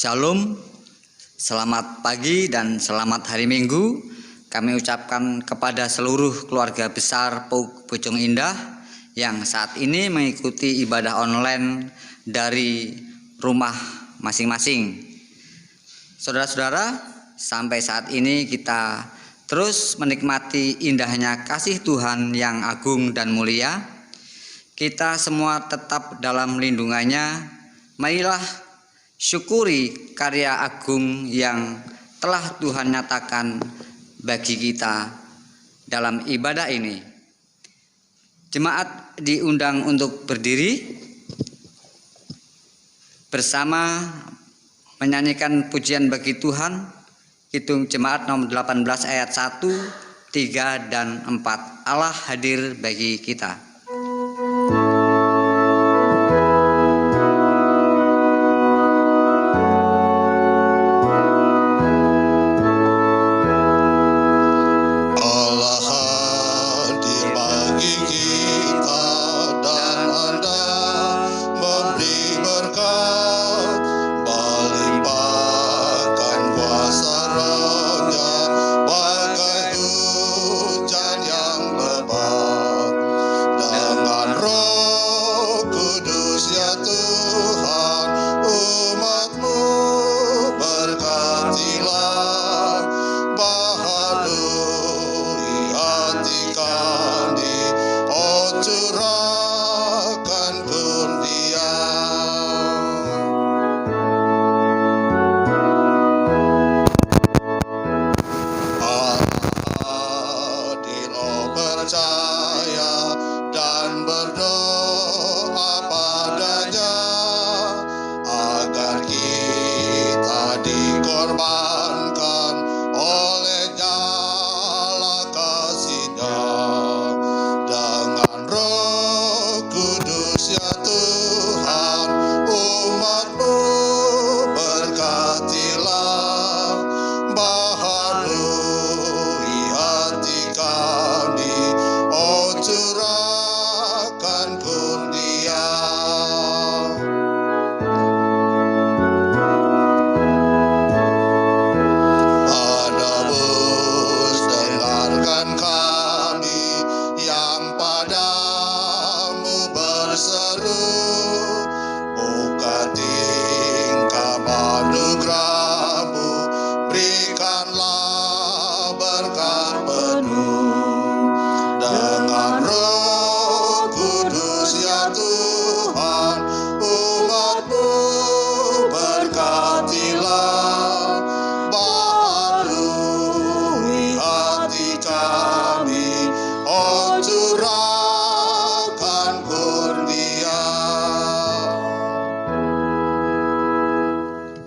Shalom, selamat pagi dan selamat hari Minggu. Kami ucapkan kepada seluruh keluarga besar PAUK Bojong Indah yang saat ini mengikuti ibadah online dari rumah masing-masing. Saudara-saudara, sampai saat ini kita terus menikmati indahnya kasih Tuhan yang agung dan mulia. Kita semua tetap dalam lindungannya. Marilah syukuri karya agung yang telah Tuhan nyatakan bagi kita dalam ibadah ini. Jemaat diundang untuk berdiri bersama menyanyikan pujian bagi Tuhan. Kidung Jemaat nomor 18 ayat 1, 3, dan 4. Allah hadir bagi kita.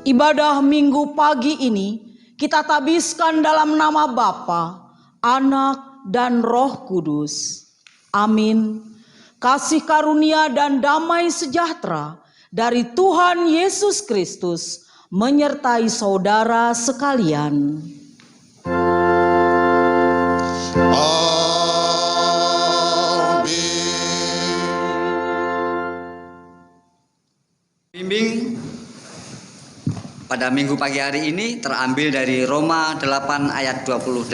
Ibadah Minggu pagi ini kita tabiskan dalam nama Bapa, Anak, dan Roh Kudus. Amin. Kasih karunia dan damai sejahtera dari Tuhan Yesus Kristus menyertai saudara sekalian. Bimbing pada minggu pagi hari ini terambil dari Roma 8 ayat 28.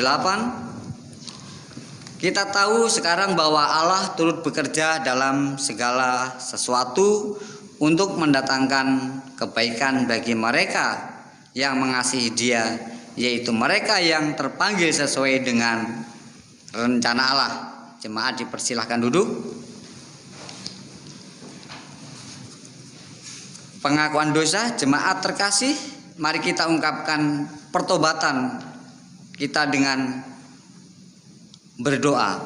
Kita tahu sekarang bahwa Allah turut bekerja dalam segala sesuatu untuk mendatangkan kebaikan bagi mereka yang mengasihi Dia, yaitu mereka yang terpanggil sesuai dengan rencana Allah. Jemaat dipersilahkan duduk. Pengakuan dosa, jemaat terkasih, mari kita ungkapkan pertobatan kita dengan berdoa.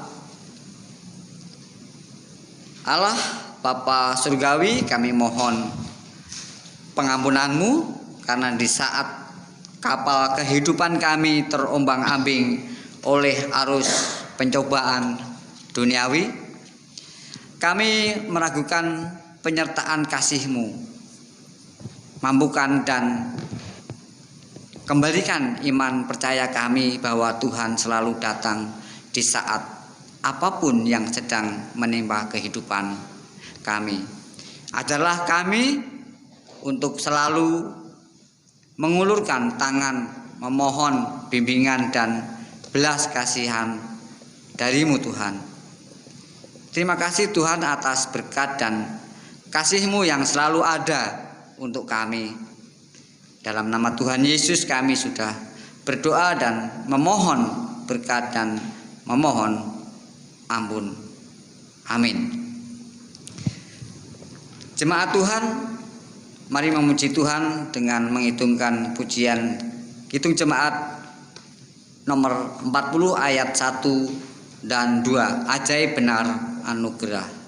Allah Bapa Surgawi, kami mohon pengampunan-Mu karena di saat kapal kehidupan kami terombang-ambing oleh arus pencobaan duniawi, kami meragukan penyertaan kasih-Mu. Mampukan dan kembalikan iman percaya kami bahwa Tuhan selalu datang di saat apapun yang sedang menimpa kehidupan kami. Ajarlah kami untuk selalu mengulurkan tangan memohon bimbingan dan belas kasihan dari-Mu Tuhan. Terima kasih Tuhan atas berkat dan kasih-Mu yang selalu ada untuk kami. Dalam nama Tuhan Yesus kami sudah berdoa dan memohon berkat dan memohon ampun. Amin. Jemaat Tuhan, mari memuji Tuhan dengan menghitungkan pujian Kidung Jemaat nomor 40 ayat 1 dan 2, ajaib benar anugerah.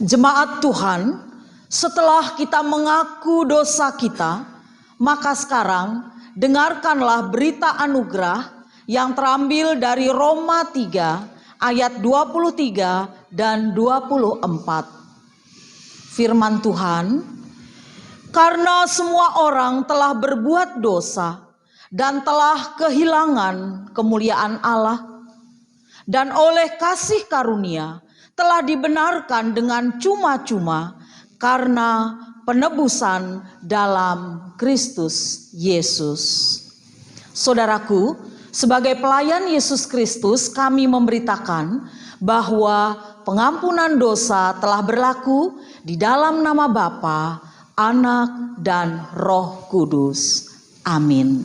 Jemaat Tuhan, setelah kita mengaku dosa kita, maka sekarang dengarkanlah berita anugerah yang terambil dari Roma 3 ayat 23 dan 24. Firman Tuhan, karena semua orang telah berbuat dosa dan telah kehilangan kemuliaan Allah, dan oleh kasih karunia telah dibenarkan dengan cuma-cuma karena penebusan dalam Kristus Yesus. Saudaraku, sebagai pelayan Yesus Kristus, kami memberitakan bahwa pengampunan dosa telah berlaku di dalam nama Bapa, Anak, dan Roh Kudus. Amin.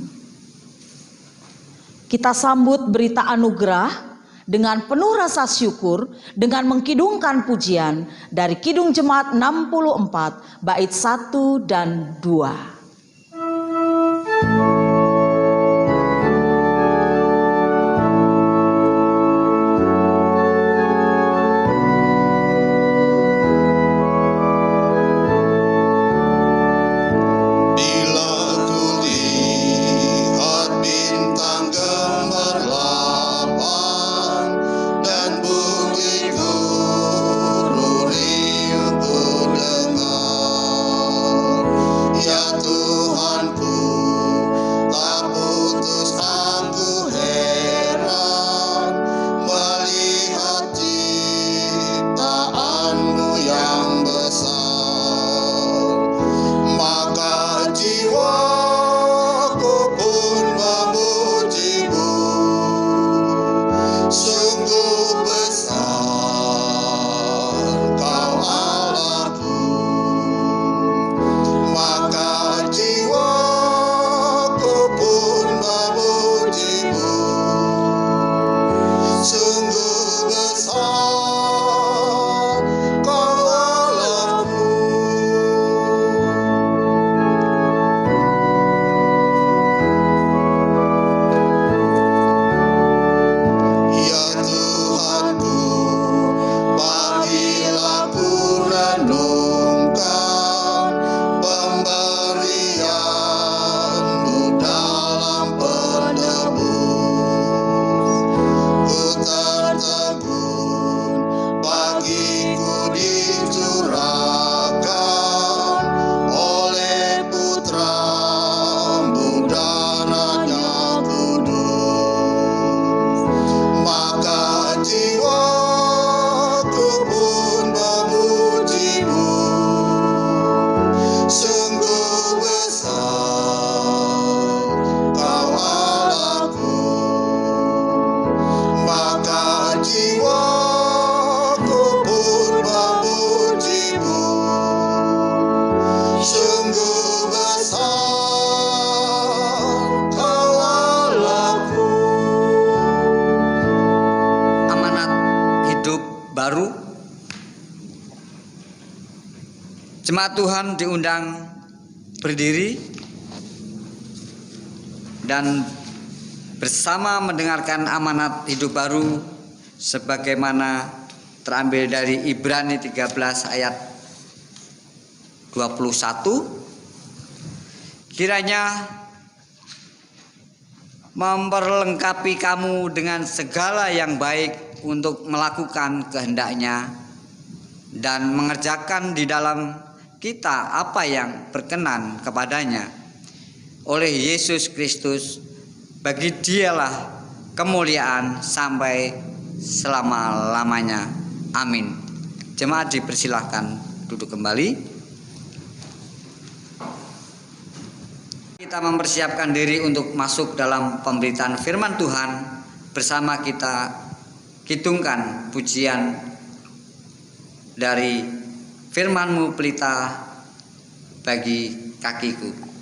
Kita sambut berita anugerah dengan penuh rasa syukur dengan mengkidungkan pujian dari Kidung Jemaat 64 bait 1 dan 2. Jemaat Tuhan diundang berdiri dan bersama mendengarkan amanat hidup baru sebagaimana terambil dari Ibrani 13 ayat 21. Kiranya memperlengkapi kamu dengan segala yang baik untuk melakukan kehendaknya dan mengerjakan di dalam kita apa yang berkenan kepadanya oleh Yesus Kristus. Bagi Dialah kemuliaan sampai selama-lamanya. Amin. Jemaat dipersilahkan duduk kembali. Kita mempersiapkan diri untuk masuk dalam pemberitaan firman Tuhan. Bersama kita kidungkan pujian dari firman-Mu pelita bagi kakiku.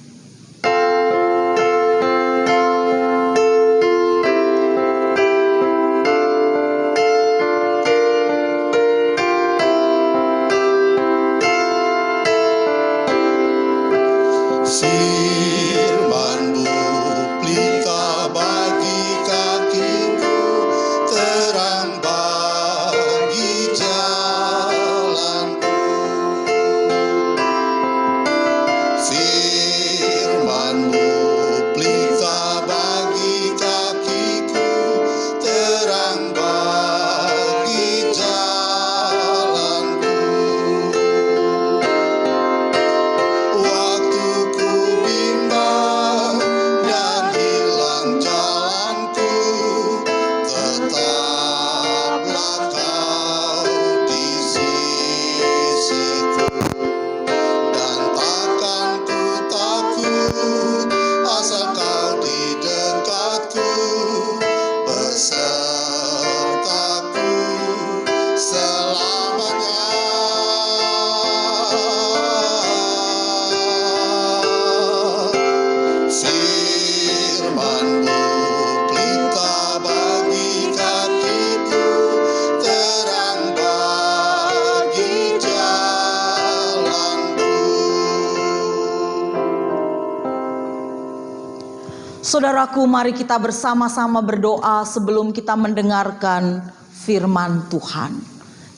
Saudaraku, mari kita bersama-sama berdoa sebelum kita mendengarkan firman Tuhan.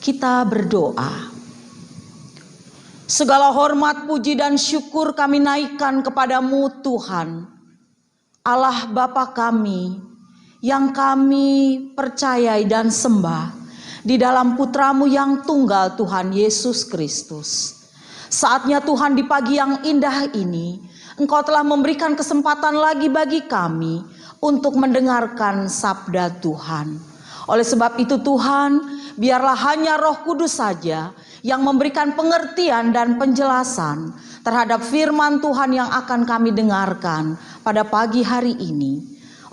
Kita berdoa. Segala hormat, puji dan syukur kami naikkan kepadamu Tuhan, Allah Bapa kami, yang kami percayai dan sembah di dalam Putramu yang tunggal Tuhan Yesus Kristus. Saatnya Tuhan, di pagi yang indah ini, Engkau telah memberikan kesempatan lagi bagi kami untuk mendengarkan sabda Tuhan. Oleh sebab itu Tuhan, biarlah hanya Roh Kudus saja yang memberikan pengertian dan penjelasan terhadap firman Tuhan yang akan kami dengarkan pada pagi hari ini.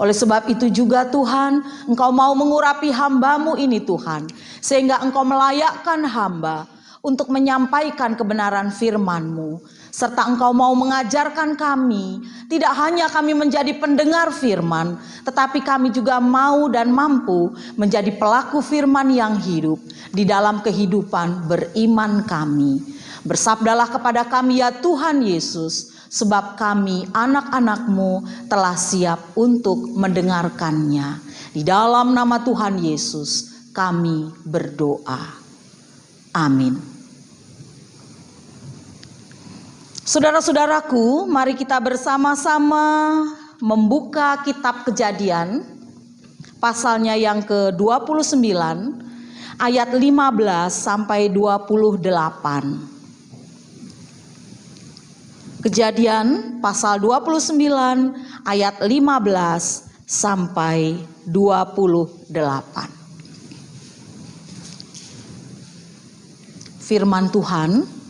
Oleh sebab itu juga Tuhan, Engkau mau mengurapi hamba-Mu ini Tuhan, sehingga Engkau melayakkan hamba untuk menyampaikan kebenaran firman-Mu. Serta Engkau mau mengajarkan kami, tidak hanya kami menjadi pendengar firman, tetapi kami juga mau dan mampu menjadi pelaku firman yang hidup di dalam kehidupan beriman kami. Bersabdalah kepada kami ya Tuhan Yesus, sebab kami anak-anak-Mu telah siap untuk mendengarkannya. Di dalam nama Tuhan Yesus kami berdoa. Amin. Saudara-saudaraku, mari kita bersama-sama membuka kitab Kejadian, pasalnya yang ke-29, ayat 15 sampai 28. Kejadian pasal 29 ayat 15 sampai 28. Firman Tuhan,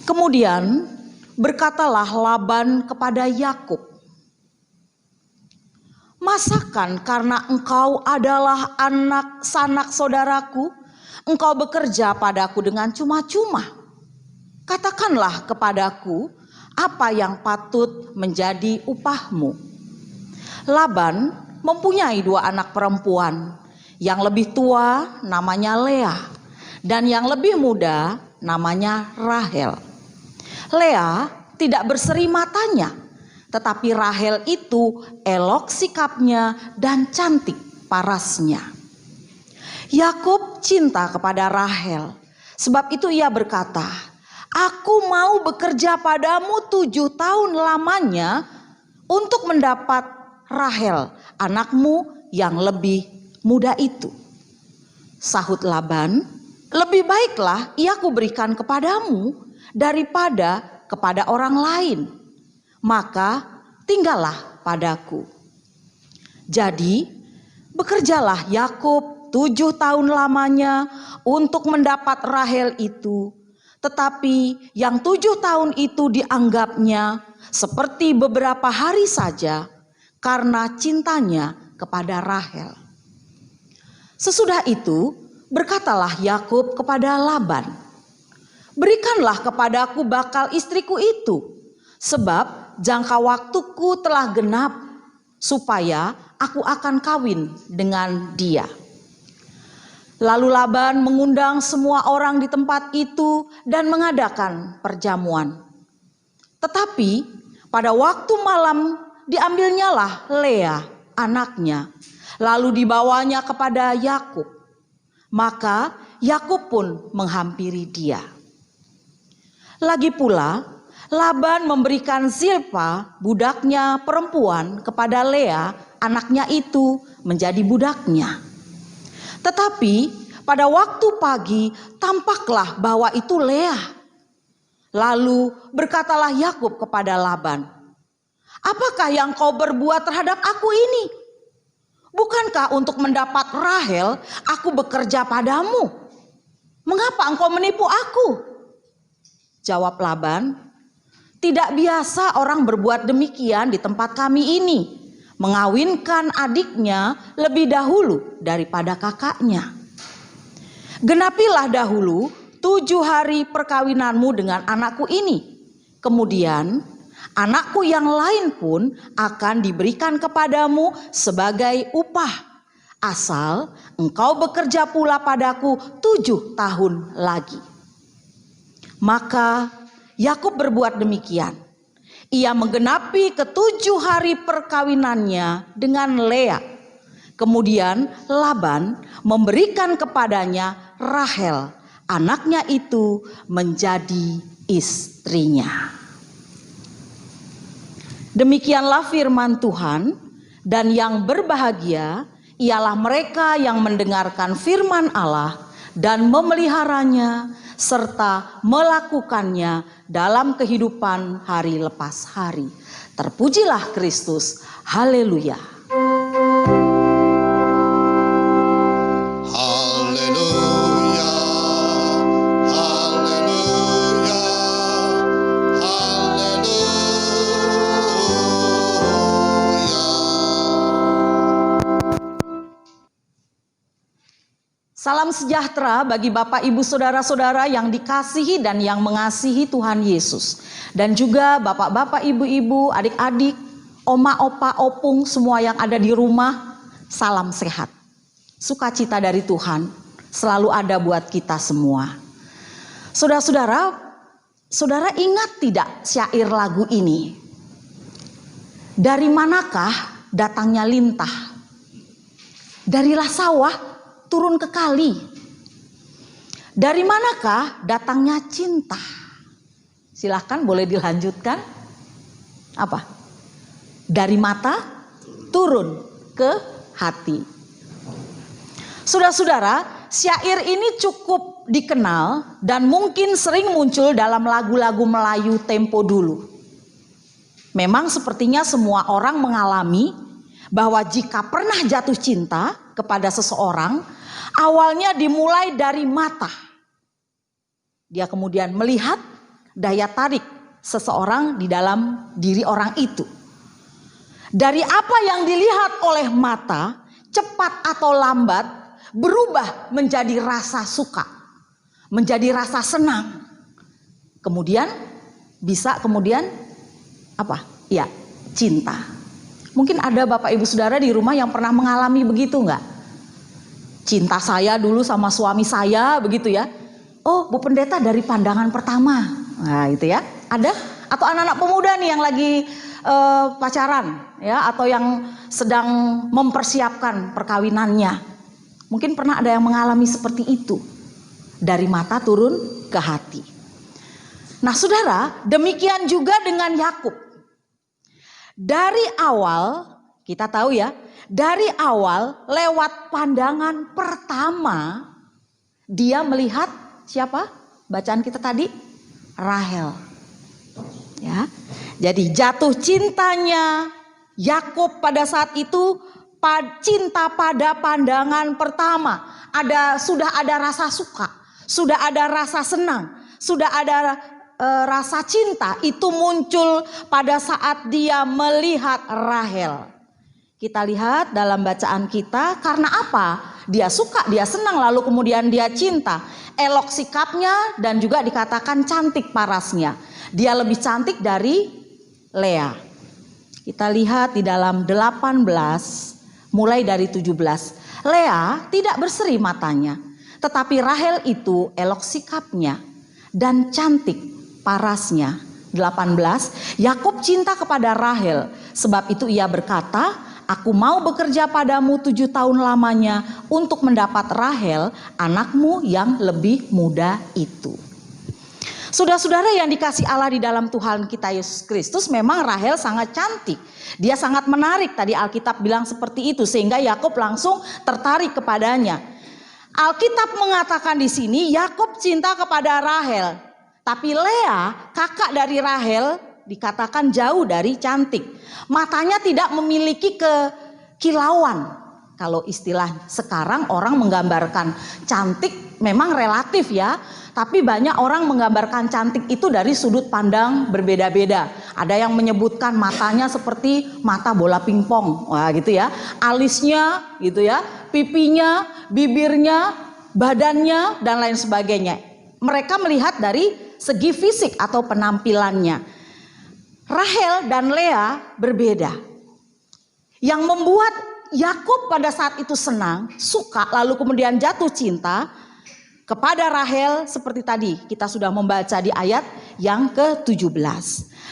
kemudian berkatalah Laban kepada Yakub, "Masakan karena engkau adalah anak sanak saudaraku, engkau bekerja padaku dengan cuma-cuma? Katakanlah kepadaku apa yang patut menjadi upahmu." Laban mempunyai 2 anak perempuan, yang lebih tua namanya Lea dan yang lebih muda namanya Rahel. Lea tidak berseri matanya, tetapi Rahel itu elok sikapnya dan cantik parasnya. Yakub cinta kepada Rahel, sebab itu ia berkata, "Aku mau bekerja padamu 7 tahun lamanya untuk mendapat Rahel, anakmu yang lebih muda itu." Sahut Laban, "Lebih baiklah ia kuberikan kepadamu daripada kepada orang lain, maka tinggallah padaku." Jadi bekerjalah Yakub 7 tahun lamanya untuk mendapat Rahel itu, tetapi yang 7 tahun itu dianggapnya seperti beberapa hari saja karena cintanya kepada Rahel. Sesudah itu berkatalah Yakub kepada Laban, "Berikanlah kepadaku bakal istriku itu, sebab jangka waktuku telah genap, supaya aku akan kawin dengan dia." Lalu Laban mengundang semua orang di tempat itu dan mengadakan perjamuan. Tetapi pada waktu malam diambilnyalah Lea anaknya, lalu dibawanya kepada Yakub. Maka Yakub pun menghampiri dia. Lagi pula Laban memberikan Zilpa budaknya perempuan kepada Lea anaknya itu menjadi budaknya. Tetapi pada waktu pagi tampaklah bahwa itu Lea. Lalu berkatalah Yakub kepada Laban, "Apakah yang kau berbuat terhadap aku ini? Bukankah untuk mendapat Rahel aku bekerja padamu? Mengapa engkau menipu aku?" Jawab Laban, "Tidak biasa orang berbuat demikian di tempat kami ini, mengawinkan adiknya lebih dahulu daripada kakaknya. Genapilah dahulu 7 hari perkawinanmu dengan anakku ini. Kemudian anakku yang lain pun akan diberikan kepadamu sebagai upah, asal engkau bekerja pula padaku 7 tahun lagi." Maka Yakub berbuat demikian. Ia menggenapi ke-7 hari perkawinannya dengan Lea. Kemudian Laban memberikan kepadanya Rahel, anaknya itu menjadi istrinya. Demikianlah firman Tuhan, dan yang berbahagia ialah mereka yang mendengarkan firman Allah dan memeliharanya serta melakukannya dalam kehidupan hari lepas hari. Terpujilah Kristus. Haleluya. Haleluya, haleluya, haleluya. Salam sejahtera bagi Bapak Ibu Saudara-saudara yang dikasihi dan yang mengasihi Tuhan Yesus. Dan juga Bapak-bapak, Ibu-ibu, adik-adik, oma, opa, opung, semua yang ada di rumah, salam sehat. Sukacita dari Tuhan selalu ada buat kita semua. Saudara-saudara, saudara ingat tidak syair lagu ini? Dari manakah datangnya lintah? Darilah sawah turun ke kali. Dari manakah datangnya cinta? Silahkan boleh dilanjutkan. Apa? Dari mata turun ke hati. Saudara-saudara, syair ini cukup dikenal dan mungkin sering muncul dalam lagu-lagu Melayu tempo dulu. Memang sepertinya semua orang mengalami bahwa jika pernah jatuh cinta kepada seseorang, awalnya dimulai dari mata. Dia kemudian melihat daya tarik seseorang di dalam diri orang itu. Dari apa yang dilihat oleh mata, cepat atau lambat berubah menjadi rasa suka, menjadi rasa senang. Kemudian bisa apa? Ya, cinta. Mungkin ada Bapak Ibu Saudara di rumah yang pernah mengalami begitu enggak? Cinta saya dulu sama suami saya begitu ya. Oh, Bu Pendeta dari pandangan pertama. Nah, itu ya. Ada? Atau anak-anak pemuda nih yang lagi pacaran ya, atau yang sedang mempersiapkan perkawinannya. Mungkin pernah ada yang mengalami seperti itu. Dari mata turun ke hati. Nah, Saudara, demikian juga dengan Yakub. Dari awal, kita tahu ya, dari awal lewat pandangan pertama dia melihat siapa? Bacaan kita tadi, Rahel. Ya. Jadi jatuh cintanya Yakub pada saat itu cinta pada pandangan pertama. Sudah ada rasa suka, sudah ada rasa senang, sudah ada rasa cinta itu muncul pada saat dia melihat Rahel. Kita lihat dalam bacaan kita, karena apa? Dia suka, dia senang, lalu kemudian dia cinta. Elok sikapnya dan juga dikatakan cantik parasnya. Dia lebih cantik dari Lea. Kita lihat di dalam 18 mulai dari 17. Lea tidak berseri matanya, tetapi Rahel itu elok sikapnya dan cantik parasnya. 18. Yakub cinta kepada Rahel, sebab itu ia berkata, aku mau bekerja padamu 7 tahun lamanya untuk mendapat Rahel, anakmu yang lebih muda itu. Saudara-saudara yang dikasih Allah di dalam Tuhan kita Yesus Kristus, memang Rahel sangat cantik. Dia sangat menarik, tadi Alkitab bilang seperti itu, sehingga Yakub langsung tertarik kepadanya. Alkitab mengatakan di sini Yakub cinta kepada Rahel, tapi Lea, kakak dari Rahel, dikatakan jauh dari cantik. Matanya tidak memiliki kekilauan. Kalau istilah sekarang orang menggambarkan cantik memang relatif ya. Tapi banyak orang menggambarkan cantik itu dari sudut pandang berbeda-beda. Ada yang menyebutkan matanya seperti mata bola pingpong. Wah gitu ya. Alisnya gitu ya. Pipinya, bibirnya, badannya dan lain sebagainya. Mereka melihat dari segi fisik atau penampilannya. Rahel dan Lea berbeda. Yang membuat Yakub pada saat itu senang, suka, lalu kemudian jatuh cinta kepada Rahel seperti tadi kita sudah membaca di ayat yang ke-17.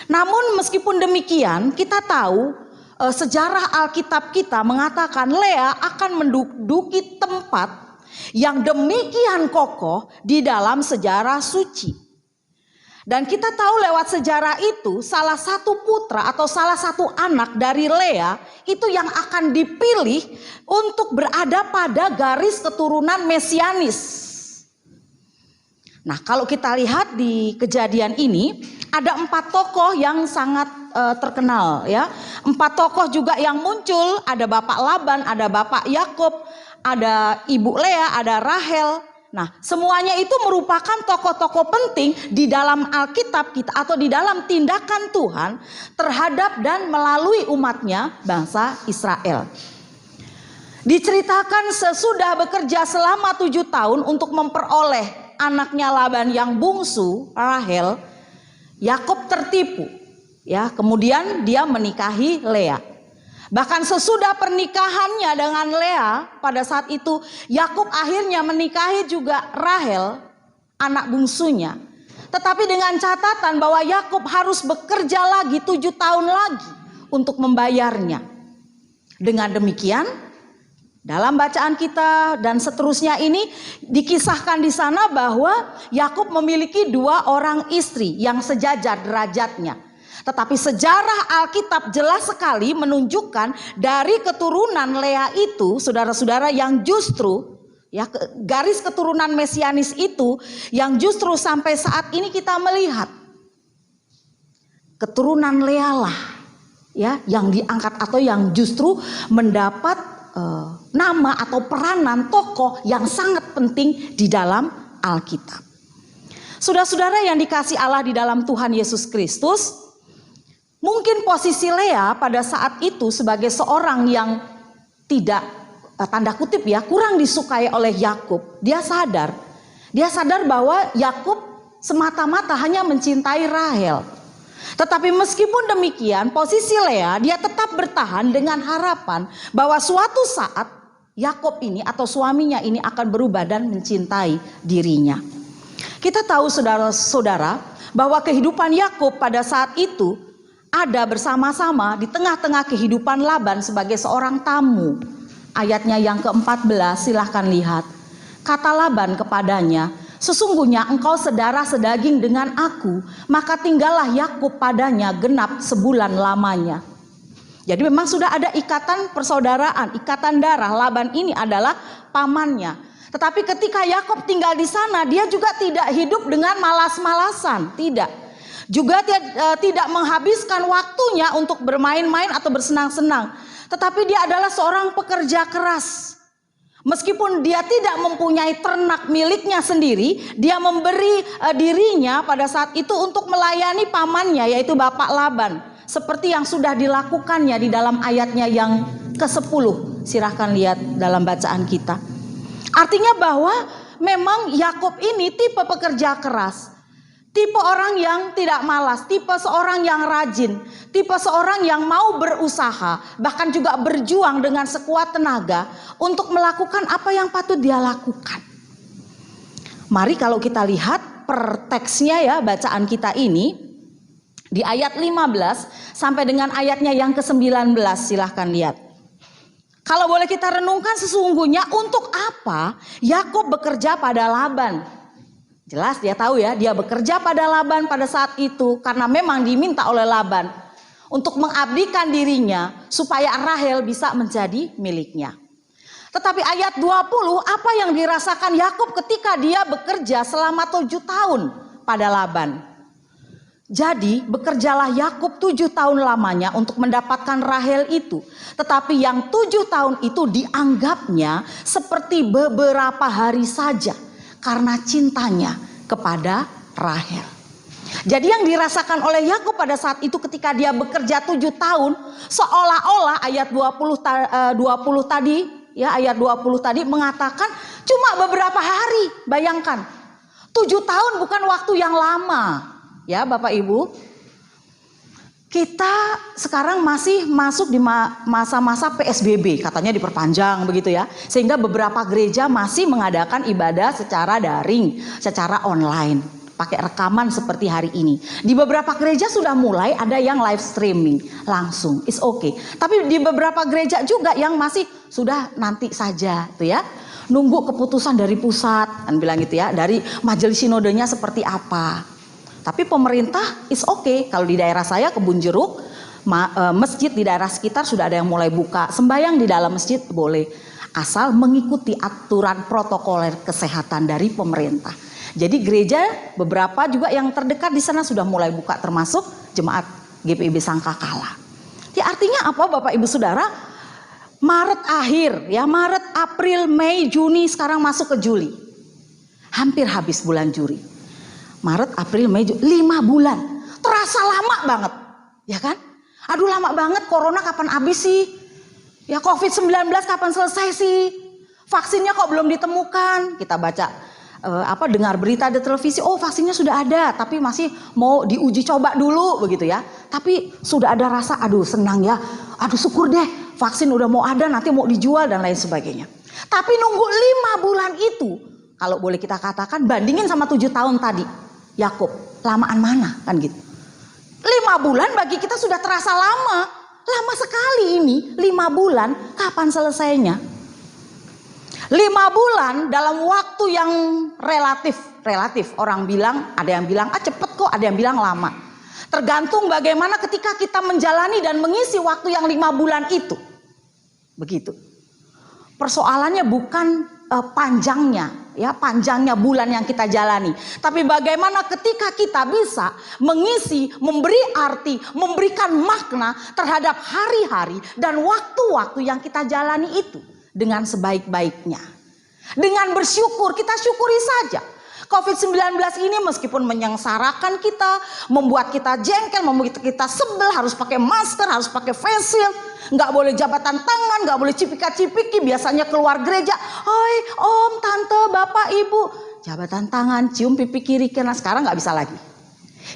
Namun meskipun demikian, kita tahu sejarah Alkitab kita mengatakan Lea akan menduduki tempat yang demikian kokoh di dalam sejarah suci. Dan kita tahu lewat sejarah itu salah satu putra atau salah satu anak dari Lea itu yang akan dipilih untuk berada pada garis keturunan mesianis. Nah, kalau kita lihat di kejadian ini ada 4 tokoh yang sangat terkenal ya. 4 tokoh juga yang muncul, ada Bapak Laban, ada Bapak Yakub, ada Ibu Lea, ada Rahel. Nah, semuanya itu merupakan tokoh-tokoh penting di dalam Alkitab kita atau di dalam tindakan Tuhan terhadap dan melalui umatnya bangsa Israel. Diceritakan sesudah bekerja selama 7 tahun untuk memperoleh anaknya Laban yang bungsu, Rahel, Yakub tertipu. Ya, kemudian dia menikahi Lea. Bahkan sesudah pernikahannya dengan Lea, pada saat itu Yakub akhirnya menikahi juga Rahel, anak bungsunya. Tetapi dengan catatan bahwa Yakub harus bekerja lagi 7 tahun lagi untuk membayarnya. Dengan demikian, dalam bacaan kita dan seterusnya ini dikisahkan di sana bahwa Yakub memiliki 2 orang istri yang sejajar derajatnya. Tetapi sejarah Alkitab jelas sekali menunjukkan dari keturunan Lea itu, saudara-saudara, yang justru ya garis keturunan mesianis itu yang justru sampai saat ini kita melihat keturunan Lea lah ya yang diangkat atau yang justru mendapat nama atau peranan tokoh yang sangat penting di dalam Alkitab. Saudara-saudara yang dikasih Allah di dalam Tuhan Yesus Kristus, mungkin posisi Lea pada saat itu sebagai seorang yang tidak tanda kutip ya kurang disukai oleh Yakub. Dia sadar bahwa Yakub semata-mata hanya mencintai Rahel. Tetapi meskipun demikian, posisi Lea dia tetap bertahan dengan harapan bahwa suatu saat Yakub ini atau suaminya ini akan berubah dan mencintai dirinya. Kita tahu saudara-saudara bahwa kehidupan Yakub pada saat itu ada bersama-sama di tengah-tengah kehidupan Laban sebagai seorang tamu. Ayatnya yang ke-14 silahkan lihat. Kata Laban kepadanya, sesungguhnya engkau sedara sedaging dengan aku, maka tinggallah Yakub padanya genap sebulan lamanya. Jadi memang sudah ada ikatan persaudaraan, ikatan darah. Laban ini adalah pamannya. Tetapi ketika Yakub tinggal di sana, dia juga tidak hidup dengan malas-malasan, tidak. Juga tidak menghabiskan waktunya untuk bermain-main atau bersenang-senang. Tetapi dia adalah seorang pekerja keras. Meskipun dia tidak mempunyai ternak miliknya sendiri, dia memberi dirinya pada saat itu untuk melayani pamannya, yaitu Bapak Laban. Seperti yang sudah dilakukannya di dalam ayatnya yang ke-10. Silahkan lihat dalam bacaan kita. Artinya bahwa memang Yakub ini tipe pekerja keras. Tipe orang yang tidak malas, tipe seorang yang rajin, tipe seorang yang mau berusaha, bahkan juga berjuang dengan sekuat tenaga untuk melakukan apa yang patut dia lakukan. Mari kalau kita lihat per teksnya ya, bacaan kita ini di ayat 15 sampai dengan ayatnya yang ke-19, silahkan lihat. Kalau boleh kita renungkan, sesungguhnya untuk apa Yakub bekerja pada Laban? Jelas dia tahu ya, dia bekerja pada Laban pada saat itu karena memang diminta oleh Laban untuk mengabdikan dirinya supaya Rahel bisa menjadi miliknya. Tetapi ayat 20, apa yang dirasakan Yakub ketika dia bekerja selama 7 tahun pada Laban? Jadi bekerjalah Yakub 7 tahun lamanya untuk mendapatkan Rahel itu. Tetapi yang 7 tahun itu dianggapnya seperti beberapa hari saja karena cintanya kepada Rahel. Jadi yang dirasakan oleh Yakub pada saat itu ketika dia bekerja 7 tahun, seolah-olah ayat 20 tadi, ya ayat 20 tadi mengatakan cuma beberapa hari. Bayangkan, 7 tahun bukan waktu yang lama. Ya Bapak Ibu, kita sekarang masih masuk di masa-masa PSBB, katanya diperpanjang begitu ya. Sehingga beberapa gereja masih mengadakan ibadah secara daring, secara online, pakai rekaman seperti hari ini. Di beberapa gereja sudah mulai ada yang live streaming langsung, it's okay. Tapi di beberapa gereja juga yang masih sudah nanti saja tuh ya. Nunggu keputusan dari pusat, kan bilang gitu ya, dari majelis sinodenya seperti apa. Tapi pemerintah is okay. Kalau di daerah saya Kebun Jeruk, masjid di daerah sekitar sudah ada yang mulai buka. Sembahyang di dalam masjid boleh, asal mengikuti aturan protokoler kesehatan dari pemerintah. Jadi gereja beberapa juga yang terdekat di sana sudah mulai buka, termasuk jemaat GPIB Sangkakala. Ya artinya apa Bapak Ibu Saudara? Maret akhir ya, Maret, April, Mei, Juni, sekarang masuk ke Juli. Hampir habis bulan Juli. Maret, April, Mei, Juni, 5 bulan. Terasa lama banget, ya kan? Aduh lama banget, corona kapan habis sih? Ya COVID-19 kapan selesai sih? Vaksinnya kok belum ditemukan? Kita baca, dengar berita di televisi, oh vaksinnya sudah ada, tapi masih mau diuji coba dulu begitu ya. Tapi sudah ada rasa, aduh senang ya, aduh syukur deh, vaksin udah mau ada, nanti mau dijual dan lain sebagainya. Tapi nunggu 5 bulan itu, kalau boleh kita katakan bandingin sama 7 tahun tadi. Yakub, lamaan mana kan gitu. 5 bulan bagi kita sudah terasa lama. Lama sekali ini, 5 bulan, kapan selesainya? 5 bulan dalam waktu yang relatif. Orang bilang, ada yang bilang cepet kok, ada yang bilang lama. Tergantung bagaimana ketika kita menjalani dan mengisi waktu yang 5 bulan itu. Begitu. Persoalannya bukan panjangnya bulan yang kita jalani, tapi bagaimana ketika kita bisa mengisi, memberi arti, memberikan makna terhadap hari-hari dan waktu-waktu yang kita jalani itu dengan sebaik-baiknya. Dengan bersyukur, kita syukuri saja. COVID-19 ini meskipun menyengsarakan kita, membuat kita jengkel, membuat kita sebel, harus pakai masker, harus pakai face shield, nggak boleh jabatan tangan, nggak boleh cipika-cipiki. Biasanya keluar gereja, oi om, tante, bapak, ibu, jabatan tangan, cium pipi kiri kanan. Sekarang nggak bisa lagi.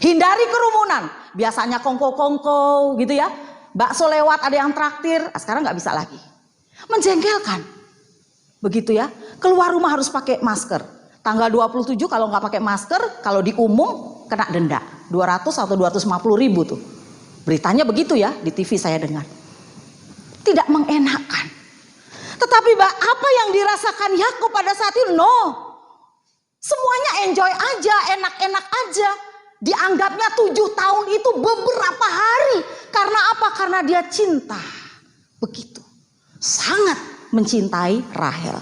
Hindari kerumunan. Biasanya kongko-kongko gitu ya, bakso lewat ada yang traktir. Sekarang nggak bisa lagi. Menjengkelkan, begitu ya. Keluar rumah harus pakai masker. Tanggal 27 kalau nggak pakai masker, kalau di umum kena denda 200 atau 250 ribu tuh. Beritanya begitu ya, di TV saya dengar. Tidak mengenakan. Tetapi apa yang dirasakan Yakub pada saat itu? No. Semuanya enjoy aja, enak-enak aja. Dianggapnya 7 tahun itu beberapa hari. Karena apa? Karena dia cinta. Begitu. Sangat mencintai Rahel.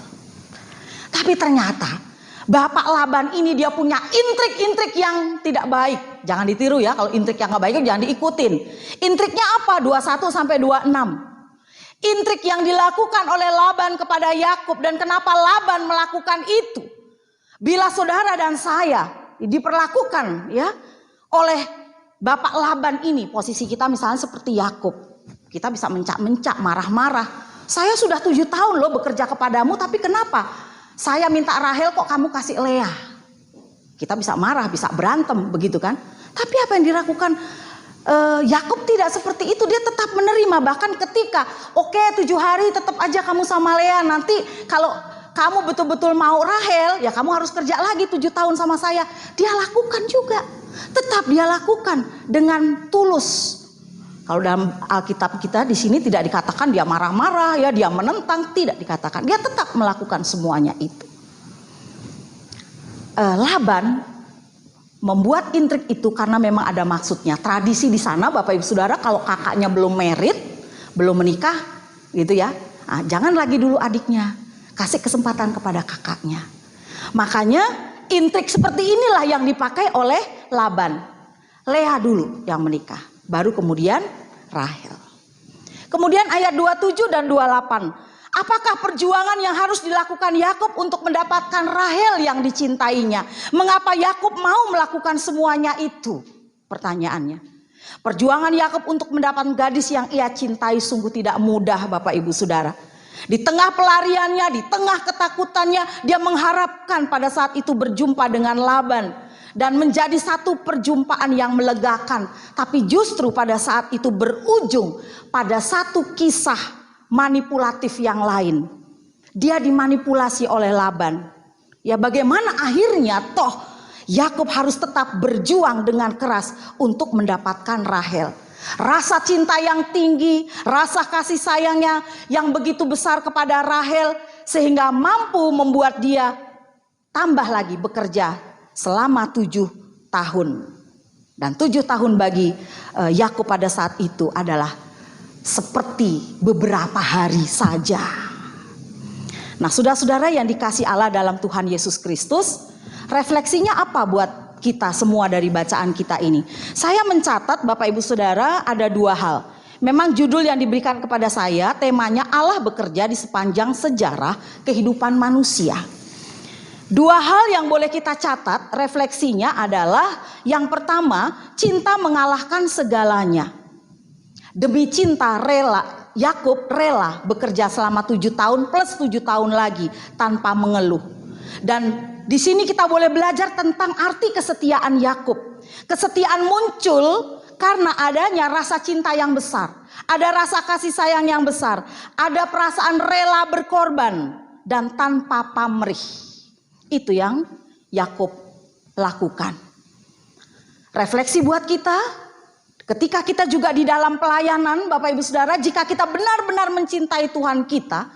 Tapi ternyata Bapak Laban ini dia punya intrik-intrik yang tidak baik. Jangan ditiru ya, kalau intrik yang gak baik jangan diikutin. Intriknya apa? 21 sampai 26. Intrik yang dilakukan oleh Laban kepada Yakub, dan kenapa Laban melakukan itu? Bila saudara dan saya diperlakukan ya oleh Bapak Laban ini, posisi kita misalnya seperti Yakub, kita bisa mencak-mencak, marah-marah. Saya sudah 7 tahun loh bekerja kepadamu, tapi kenapa? Saya minta Rahel kok kamu kasih Lea. Kita bisa marah, bisa berantem begitu kan. Tapi apa yang dilakukan Yakub tidak seperti itu. Dia tetap menerima. Bahkan ketika oke 7 hari tetap aja kamu sama Lea. Nanti kalau kamu betul-betul mau Rahel, ya kamu harus kerja lagi 7 tahun sama saya. Dia lakukan juga. Tetap dia lakukan dengan tulus. Kalau dalam Alkitab kita di sini tidak dikatakan dia marah-marah, ya dia menentang, tidak dikatakan. Dia tetap melakukan semuanya itu. Laban membuat intrik itu karena memang ada maksudnya. Tradisi di sana Bapak Ibu Saudara, kalau kakaknya belum merit, belum menikah, gitu ya, jangan lagi dulu adiknya, kasih kesempatan kepada kakaknya. Makanya intrik seperti inilah yang dipakai oleh Laban. Lea dulu yang menikah, baru kemudian Rahel. Kemudian ayat 27 dan 28. Apakah perjuangan yang harus dilakukan Yakub untuk mendapatkan Rahel yang dicintainya? Mengapa Yakub mau melakukan semuanya itu? Pertanyaannya. Perjuangan Yakub untuk mendapatkan gadis yang ia cintai sungguh tidak mudah, Bapak Ibu Saudara. Di tengah pelariannya, di tengah ketakutannya, dia mengharapkan pada saat itu berjumpa dengan Laban. Dan menjadi satu perjumpaan yang melegakan. Tapi justru pada saat itu berujung pada satu kisah manipulatif yang lain. Dia dimanipulasi oleh Laban. Ya bagaimana akhirnya toh Yakub harus tetap berjuang dengan keras untuk mendapatkan Rahel. Rasa cinta yang tinggi, rasa kasih sayangnya yang begitu besar kepada Rahel, sehingga mampu membuat dia tambah lagi bekerja selama 7 tahun. Dan 7 tahun bagi Yakub pada saat itu adalah seperti beberapa hari saja. Nah, saudara-saudara yang dikasih Allah dalam Tuhan Yesus Kristus, refleksinya apa buat kita semua dari bacaan kita ini? Saya mencatat Bapak Ibu Saudara ada 2 hal. Memang judul yang diberikan kepada saya temanya Allah bekerja di sepanjang sejarah kehidupan manusia. 2 hal yang boleh kita catat refleksinya adalah yang pertama, cinta mengalahkan segalanya. Demi cinta Yakub rela bekerja selama 7 tahun plus 7 tahun lagi tanpa mengeluh. Dan di sini kita boleh belajar tentang arti kesetiaan Yakub. Kesetiaan muncul karena adanya rasa cinta yang besar, ada rasa kasih sayang yang besar, ada perasaan rela berkorban dan tanpa pamrih. Itu yang Yakub lakukan. Refleksi buat kita, ketika kita juga di dalam pelayanan Bapak Ibu Saudara, jika kita benar-benar mencintai Tuhan kita,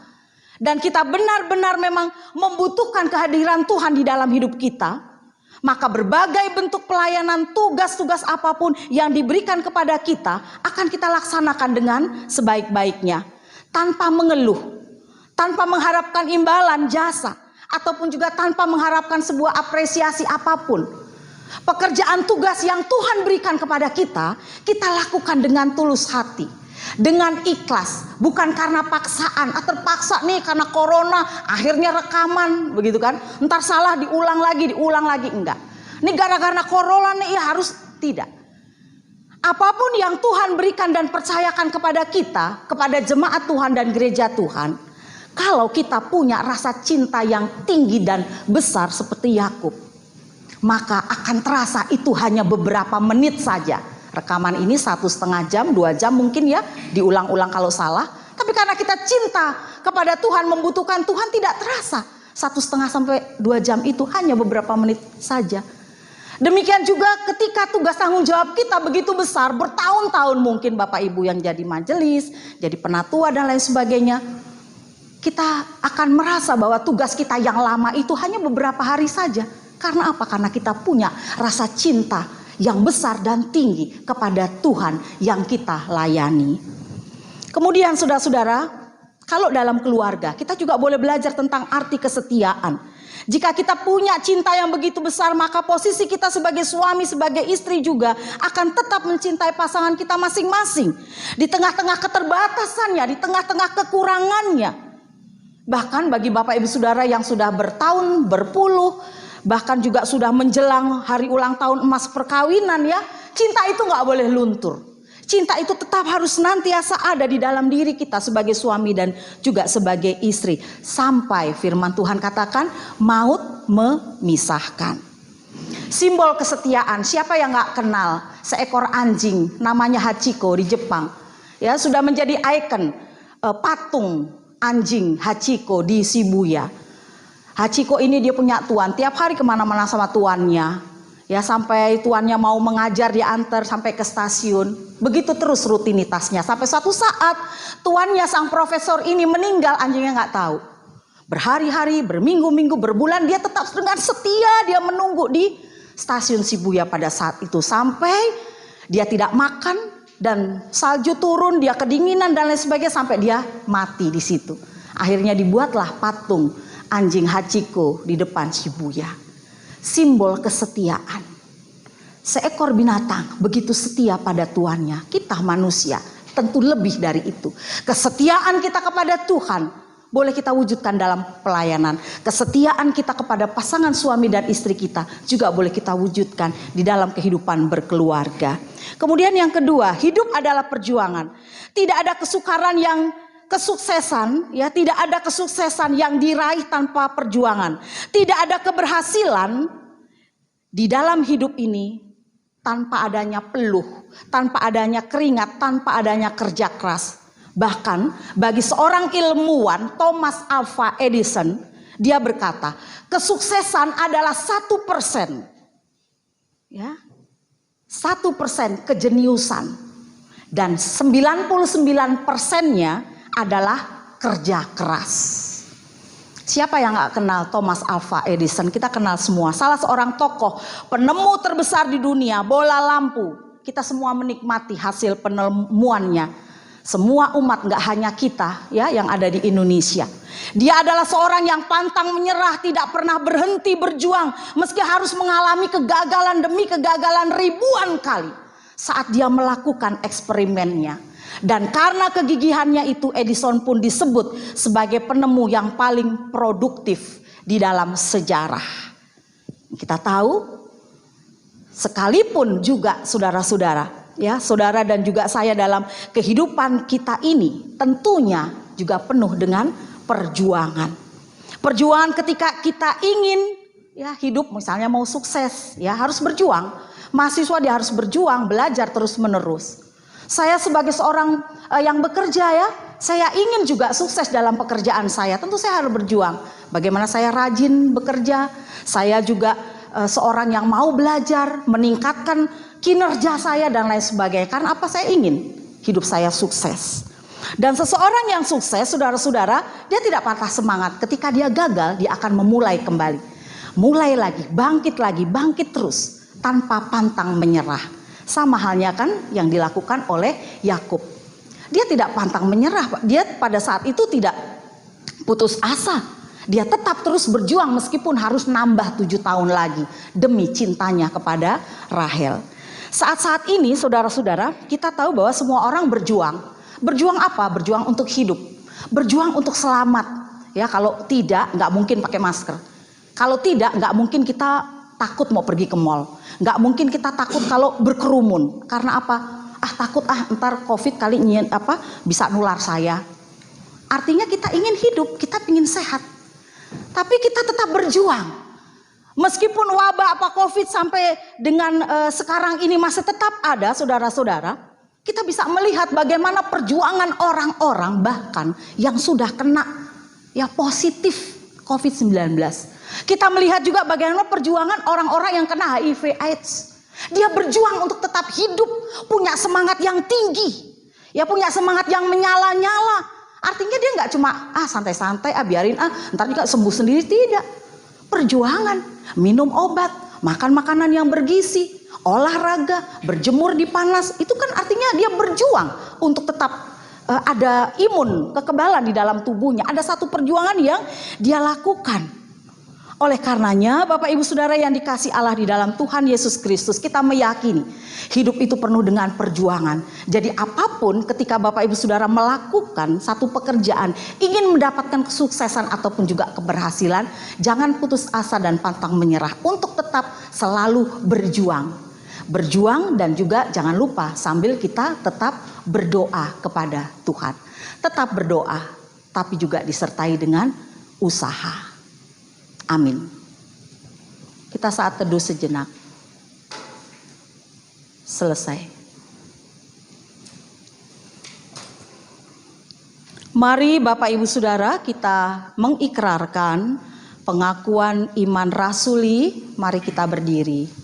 dan kita benar-benar memang membutuhkan kehadiran Tuhan di dalam hidup kita, maka berbagai bentuk pelayanan, tugas-tugas apapun yang diberikan kepada kita, akan kita laksanakan dengan sebaik-baiknya. Tanpa mengeluh, tanpa mengharapkan imbalan jasa, ataupun juga tanpa mengharapkan sebuah apresiasi apapun. Pekerjaan tugas yang Tuhan berikan kepada kita, kita lakukan dengan tulus hati, dengan ikhlas, bukan karena paksaan. Terpaksa nih karena corona, akhirnya rekaman, begitu kan? Ntar salah diulang lagi, enggak. Ini gara-gara corona nih ya harus, tidak. Apapun yang Tuhan berikan dan percayakan kepada kita, kepada jemaat Tuhan dan gereja Tuhan, kalau kita punya rasa cinta yang tinggi dan besar seperti Yakub, maka akan terasa itu hanya beberapa menit saja. Rekaman ini 1,5 jam, 2 jam mungkin ya, diulang-ulang kalau salah. Tapi karena kita cinta kepada Tuhan, membutuhkan Tuhan, tidak terasa. 1,5 sampai 2 jam itu hanya beberapa menit saja. Demikian juga ketika tugas tanggung jawab kita begitu besar, bertahun-tahun mungkin Bapak Ibu yang jadi majelis, jadi penatua dan lain sebagainya, kita akan merasa bahwa tugas kita yang lama itu hanya beberapa hari saja. Karena apa? Karena kita punya rasa cinta yang besar dan tinggi kepada Tuhan yang kita layani. Kemudian saudara-saudara, kalau dalam keluarga kita juga boleh belajar tentang arti kesetiaan. Jika kita punya cinta yang begitu besar, maka posisi kita sebagai suami, sebagai istri juga akan tetap mencintai pasangan kita masing-masing. Di tengah-tengah keterbatasannya, di tengah-tengah kekurangannya. Bahkan bagi Bapak Ibu Saudara yang sudah bertahun, berpuluh, bahkan juga sudah menjelang hari ulang tahun emas perkawinan ya, cinta itu gak boleh luntur. Cinta itu tetap harus senantiasa ada di dalam diri kita sebagai suami dan juga sebagai istri. Sampai firman Tuhan katakan maut memisahkan. Simbol kesetiaan, siapa yang gak kenal seekor anjing namanya Hachiko di Jepang. Ya, sudah menjadi ikon patung anjing Hachiko di Shibuya. Hachiko ini dia punya tuan, tiap hari kemana-mana sama tuannya. Ya, sampai tuannya mau mengajar diantar sampai ke stasiun. Begitu terus rutinitasnya. Sampai suatu saat tuannya sang profesor ini meninggal, anjingnya nggak tahu. Berhari-hari, berminggu-minggu, berbulan dia tetap dengan setia dia menunggu di stasiun Shibuya pada saat itu. Sampai dia tidak makan dan salju turun, dia kedinginan dan lain sebagainya sampai dia mati di situ. Akhirnya dibuatlah patung anjing Hachiko di depan Shibuya. Simbol kesetiaan. Seekor binatang begitu setia pada tuannya. Kita manusia tentu lebih dari itu. Kesetiaan kita kepada Tuhan boleh kita wujudkan dalam pelayanan. Kesetiaan kita kepada pasangan suami dan istri kita juga boleh kita wujudkan di dalam kehidupan berkeluarga. Kemudian yang kedua, hidup adalah perjuangan. Tidak ada kesuksesan ya, tidak ada kesuksesan yang diraih tanpa perjuangan. Tidak ada keberhasilan di dalam hidup ini tanpa adanya peluh, tanpa adanya keringat, tanpa adanya kerja keras. Bahkan bagi seorang ilmuwan Thomas Alva Edison, dia berkata, kesuksesan adalah 1%. Ya. 1% kejeniusan dan 99%-nya adalah kerja keras. Siapa yang gak kenal Thomas Alva Edison? Kita kenal semua. Salah seorang tokoh penemu terbesar di dunia, bola lampu. Kita semua menikmati hasil penemuannya. Semua umat, gak hanya kita ya yang ada di Indonesia. Dia adalah seorang yang pantang menyerah, tidak pernah berhenti berjuang meski harus mengalami kegagalan demi kegagalan ribuan kali saat dia melakukan eksperimennya. Dan karena kegigihannya itu, Edison pun disebut sebagai penemu yang paling produktif di dalam sejarah. Kita tahu, sekalipun juga saudara-saudara, ya, saudara dan juga saya dalam kehidupan kita ini tentunya juga penuh dengan perjuangan. Perjuangan ketika kita ingin ya hidup misalnya mau sukses, ya harus berjuang. Mahasiswa dia harus berjuang, belajar terus-menerus. Saya sebagai seorang yang bekerja ya, saya ingin juga sukses dalam pekerjaan saya. Tentu saya harus berjuang. Bagaimana saya rajin bekerja, saya juga seorang yang mau belajar, meningkatkan kinerja saya dan lain sebagainya. Karena apa? Saya ingin hidup saya sukses. Dan seseorang yang sukses, saudara-saudara, dia tidak patah semangat. Ketika dia gagal, dia akan memulai kembali. Mulai lagi, bangkit terus. Tanpa pantang menyerah. Sama halnya kan yang dilakukan oleh Yakub. Dia tidak pantang menyerah. Dia pada saat itu tidak putus asa. Dia tetap terus berjuang meskipun harus nambah 7 tahun lagi. Demi cintanya kepada Rahel. Saat-saat ini saudara-saudara, kita tahu bahwa semua orang berjuang. Berjuang apa? Berjuang untuk hidup. Berjuang untuk selamat. Ya, kalau tidak nggak mungkin pakai masker. Kalau tidak nggak mungkin kita takut mau pergi ke mall. Nggak mungkin kita takut kalau berkerumun. Karena apa? Takut ntar COVID kali bisa nular saya. Artinya kita ingin hidup, kita ingin sehat. Tapi kita tetap berjuang. Meskipun wabah COVID sampai dengan sekarang ini masih tetap ada, saudara-saudara, kita bisa melihat bagaimana perjuangan orang-orang bahkan yang sudah kena ya positif COVID-19. Kita melihat juga bagaimana perjuangan orang-orang yang kena HIV AIDS. Dia berjuang untuk tetap hidup, punya semangat yang tinggi, ya punya semangat yang menyala-nyala. Artinya dia nggak cuma santai-santai, biarin ntar juga sembuh sendiri, tidak. Perjuangan, minum obat, makan makanan yang bergizi, olahraga, berjemur di panas, itu kan artinya dia berjuang untuk tetap ada imun, kekebalan di dalam tubuhnya. Ada satu perjuangan yang dia lakukan. Oleh karenanya Bapak Ibu Saudara yang dikasih Allah di dalam Tuhan Yesus Kristus, kita meyakini hidup itu penuh dengan perjuangan. Jadi apapun ketika Bapak Ibu Saudara melakukan satu pekerjaan, ingin mendapatkan kesuksesan ataupun juga keberhasilan, jangan putus asa dan pantang menyerah untuk tetap selalu berjuang. Berjuang dan juga jangan lupa sambil kita tetap berdoa kepada Tuhan. Tetap berdoa tapi juga disertai dengan usaha. Amin. Kita saat teduh sejenak. Selesai. Mari Bapak Ibu Saudara kita mengikrarkan pengakuan iman rasuli. Mari kita berdiri.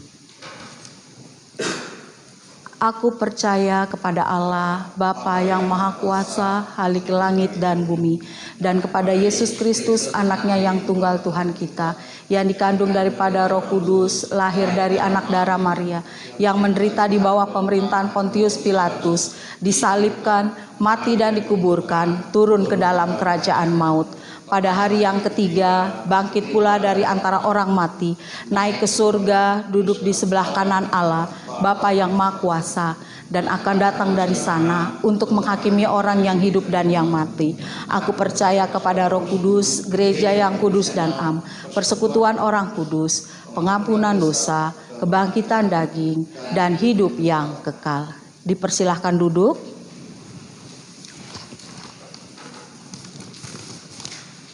Aku percaya kepada Allah, Bapa yang Maha Kuasa, Halik langit dan bumi, dan kepada Yesus Kristus, anaknya yang tunggal Tuhan kita, yang dikandung daripada Roh Kudus, lahir dari anak darah Maria, yang menderita di bawah pemerintahan Pontius Pilatus, disalibkan, mati dan dikuburkan, turun ke dalam kerajaan maut. Pada hari yang ketiga, bangkit pula dari antara orang mati, naik ke surga, duduk di sebelah kanan Allah, Bapa yang Maha Kuasa, dan akan datang dari sana untuk menghakimi orang yang hidup dan yang mati. Aku percaya kepada Roh Kudus, gereja yang kudus dan am, persekutuan orang kudus, pengampunan dosa, kebangkitan daging, dan hidup yang kekal. Dipersilahkan duduk.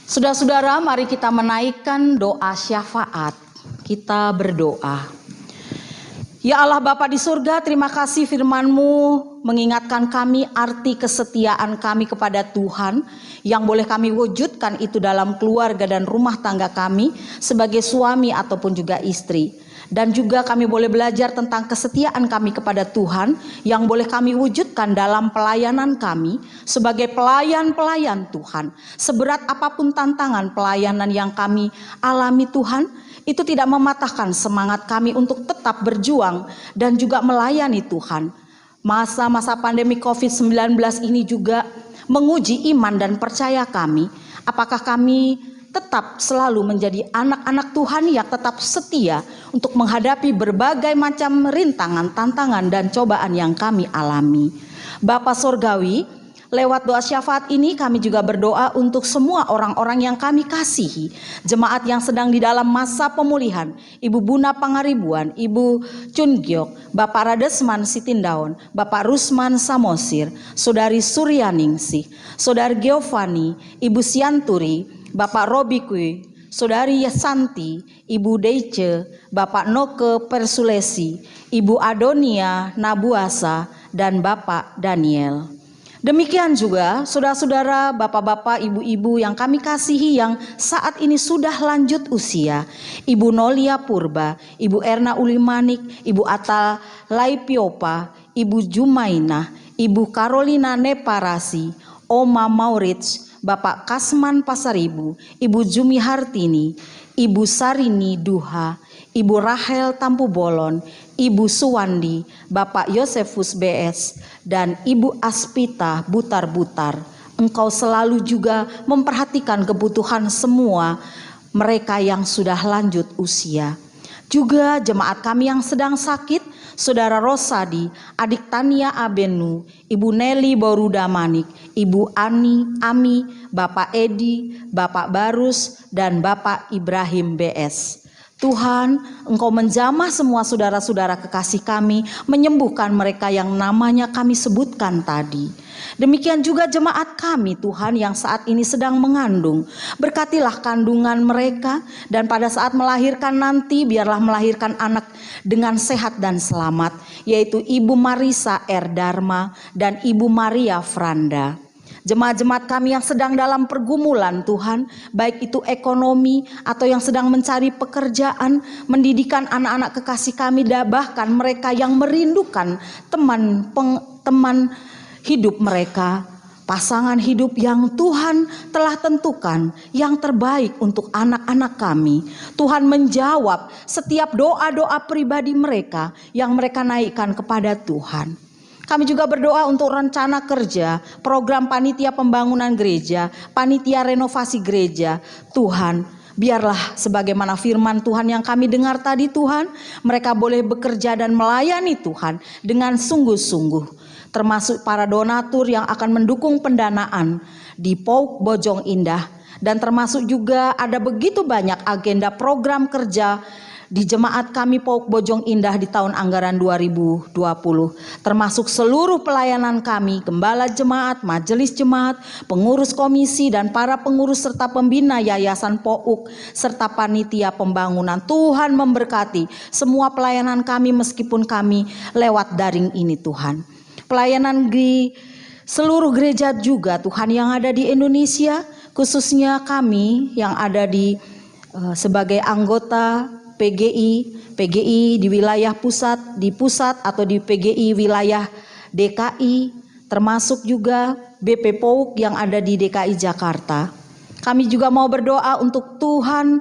Saudara-saudara, mari kita menaikkan doa syafaat. Kita berdoa. Ya Allah Bapa di surga, terima kasih firman-Mu mengingatkan kami arti kesetiaan kami kepada Tuhan yang boleh kami wujudkan itu dalam keluarga dan rumah tangga kami sebagai suami ataupun juga istri. Dan juga kami boleh belajar tentang kesetiaan kami kepada Tuhan yang boleh kami wujudkan dalam pelayanan kami sebagai pelayan-pelayan Tuhan. Seberat apapun tantangan pelayanan yang kami alami Tuhan, itu tidak mematahkan semangat kami untuk tetap berjuang dan juga melayani Tuhan. Masa-masa pandemi COVID-19 ini juga menguji iman dan percaya kami. Apakah kami tetap selalu menjadi anak-anak Tuhan yang tetap setia untuk menghadapi berbagai macam rintangan, tantangan, dan cobaan yang kami alami. Bapa Sorgawi, lewat doa syafaat ini kami juga berdoa untuk semua orang-orang yang kami kasihi, jemaat yang sedang di dalam masa pemulihan, Ibu Buna Pangaribuan, Ibu Chun Gyok, Bapak Radesman Sitindaun, Bapak Rusman Samosir, Saudari Suryaningsih, Saudari Giovanni, Ibu Sianturi, Bapak Robi Kui, Saudari Yasanti, Ibu Deice, Bapak Noke Persulesi, Ibu Adonia Nabuasa, dan Bapak Daniel. Demikian juga saudara-saudara, bapak-bapak, ibu-ibu yang kami kasihi yang saat ini sudah lanjut usia. Ibu Nolia Purba, Ibu Erna Ulimanik, Ibu Atal Laipiopa, Ibu Jumainah, Ibu Carolina Neparasi, Oma Maurits, Bapak Kasman Pasaribu, Ibu Jumi Hartini, Ibu Sarini Duha, Ibu Rahel Tampu Bolon, Ibu Suwandi, Bapak Yosefus BS, dan Ibu Aspita Butar-Butar. Engkau selalu juga memperhatikan kebutuhan semua mereka yang sudah lanjut usia. Juga jemaat kami yang sedang sakit, Saudara Rosadi, Adik Tania Abenu, Ibu Nelly Borudamanik, Ibu Ani, Ami, Bapak Edi, Bapak Barus, dan Bapak Ibrahim BS. Tuhan, Engkau menjamah semua saudara-saudara kekasih kami, menyembuhkan mereka yang namanya kami sebutkan tadi. Demikian juga jemaat kami Tuhan yang saat ini sedang mengandung. Berkatilah kandungan mereka dan pada saat melahirkan nanti biarlah melahirkan anak dengan sehat dan selamat, yaitu Ibu Marisa R. Dharma dan Ibu Maria Franda. Jemaat-jemaat kami yang sedang dalam pergumulan Tuhan, baik itu ekonomi atau yang sedang mencari pekerjaan, mendidikan anak-anak kekasih kami, bahkan mereka yang merindukan teman hidup mereka, pasangan hidup yang Tuhan telah tentukan yang terbaik untuk anak-anak kami. Tuhan menjawab setiap doa-doa pribadi mereka yang mereka naikkan kepada Tuhan. Kami juga berdoa untuk rencana kerja, program panitia pembangunan gereja, panitia renovasi gereja. Tuhan, biarlah sebagaimana firman Tuhan yang kami dengar tadi Tuhan, mereka boleh bekerja dan melayani Tuhan dengan sungguh-sungguh. Termasuk para donatur yang akan mendukung pendanaan di PAUK Bojong Indah. Dan termasuk juga ada begitu banyak agenda program kerja di jemaat kami PAUK Bojong Indah di tahun anggaran 2020, termasuk seluruh pelayanan kami, gembala jemaat, majelis jemaat, pengurus komisi dan para pengurus serta pembina yayasan PAUK serta panitia pembangunan. Tuhan memberkati semua pelayanan kami meskipun kami lewat daring ini Tuhan. Pelayanan di seluruh gereja juga Tuhan yang ada di Indonesia, khususnya kami yang ada di sebagai anggota PGI di wilayah pusat, di pusat atau di PGI wilayah DKI, termasuk juga BP PAUK yang ada di DKI Jakarta. Kami juga mau berdoa untuk Tuhan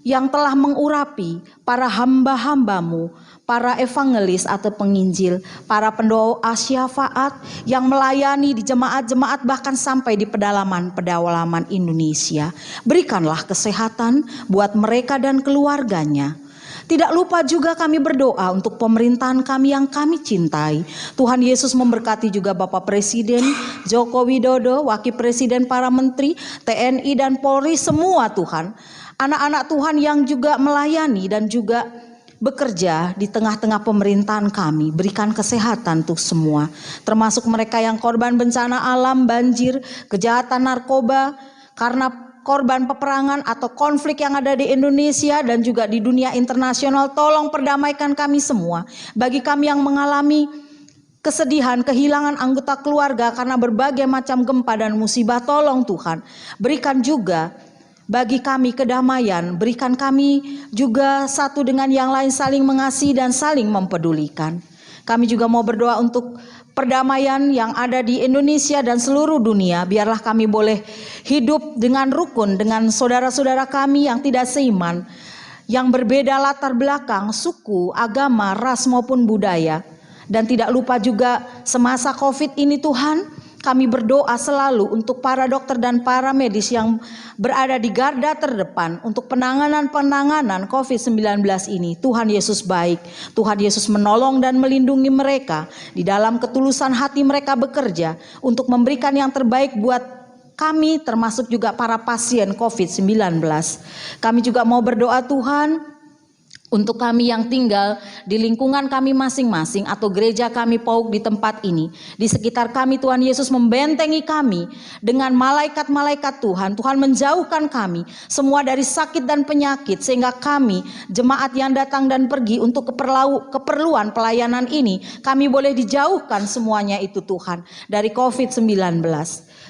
yang telah mengurapi para hamba-hambamu, para evangelis atau penginjil, para pendoa syafaat yang melayani di jemaat-jemaat bahkan sampai di pedalaman Indonesia. Berikanlah kesehatan buat mereka dan keluarganya. Tidak lupa juga kami berdoa untuk pemerintahan kami yang kami cintai. Tuhan Yesus memberkati juga Bapak Presiden Joko Widodo, Wakil Presiden, para menteri, TNI dan Polri semua Tuhan. Anak-anak Tuhan yang juga melayani dan juga bekerja di tengah-tengah pemerintahan kami. Berikan kesehatan untuk semua. Termasuk mereka yang korban bencana alam, banjir, kejahatan narkoba, karena korban peperangan atau konflik yang ada di Indonesia dan juga di dunia internasional. Tolong perdamaikan kami semua. Bagi kami yang mengalami kesedihan, kehilangan anggota keluarga karena berbagai macam gempa dan musibah, tolong Tuhan berikan juga bagi kami kedamaian. Berikan kami juga satu dengan yang lain saling mengasihi dan saling mempedulikan. Kami juga mau berdoa untuk perdamaian yang ada di Indonesia dan seluruh dunia. Biarlah kami boleh hidup dengan rukun dengan saudara-saudara kami yang tidak seiman, yang berbeda latar belakang, suku, agama, ras maupun budaya. Dan tidak lupa juga semasa COVID ini Tuhan, kami berdoa selalu untuk para dokter dan para medis yang berada di garda terdepan untuk penanganan COVID-19 ini. Tuhan Yesus baik, Tuhan Yesus menolong dan melindungi mereka. Di dalam ketulusan hati mereka bekerja untuk memberikan yang terbaik buat kami, termasuk juga para pasien COVID-19. Kami juga mau berdoa Tuhan untuk kami yang tinggal di lingkungan kami masing-masing atau gereja kami PAUK di tempat ini. Di sekitar kami Tuhan Yesus membentengi kami dengan malaikat-malaikat Tuhan. Tuhan menjauhkan kami semua dari sakit dan penyakit, sehingga kami jemaat yang datang dan pergi untuk keperluan pelayanan ini, kami boleh dijauhkan semuanya itu Tuhan dari COVID-19.